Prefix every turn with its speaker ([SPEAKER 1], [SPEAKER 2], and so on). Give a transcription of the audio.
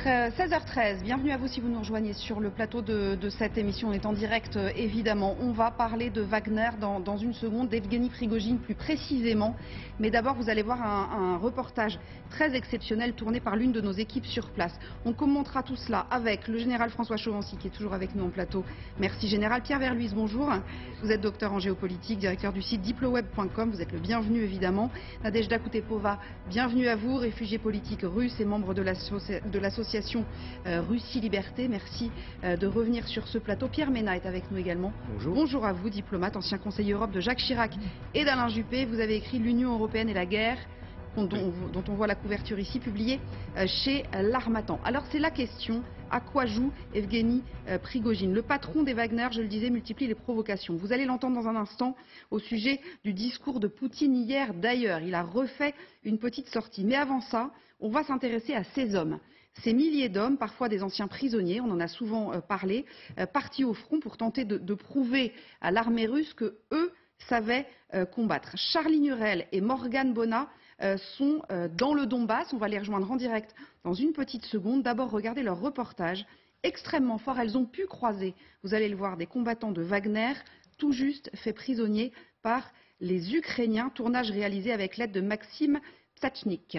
[SPEAKER 1] 16h13, bienvenue à vous si vous nous rejoignez sur le plateau de cette émission. On est en direct évidemment. On va parler de Wagner dans une seconde, d'Evgeny Prigojine plus précisément. Mais d'abord vous allez voir un reportage très exceptionnel tourné par l'une de nos équipes sur place. On commentera tout cela avec le général François Chauvency qui est toujours avec nous en plateau. Merci général. Pierre Verluise, bonjour. Vous êtes docteur en géopolitique, directeur du site diploweb.com. Vous êtes le bienvenu évidemment. Nadejda Koutepova, bienvenue à vous, réfugié politique russe et membre de l'association Russie Liberté. Merci de revenir sur ce plateau. Pierre Mena est avec nous également.
[SPEAKER 2] Bonjour.
[SPEAKER 1] Bonjour à vous, diplomate, ancien conseiller Europe de Jacques Chirac et d'Alain Juppé. Vous avez écrit L'Union européenne et la guerre, dont on voit la couverture ici, publiée chez l'Harmattan. Alors c'est la question, à quoi joue Evgeny Prigojine? Le patron des Wagner, je le disais, multiplie les provocations. Vous allez l'entendre dans un instant au sujet du discours de Poutine hier d'ailleurs. Il a refait une petite sortie. Mais avant ça, on va s'intéresser à ces hommes. Ces milliers d'hommes, parfois des anciens prisonniers, on en a souvent parlé, partis au front pour tenter de prouver à l'armée russe que eux savaient combattre. Charlie Nurel et Morgan Bona sont dans le Donbass. On va les rejoindre en direct dans une petite seconde. D'abord, regardez leur reportage extrêmement fort. Elles ont pu croiser, vous allez le voir, des combattants de Wagner tout juste faits prisonniers par les Ukrainiens. Tournage réalisé avec l'aide de Maxime Psachnik.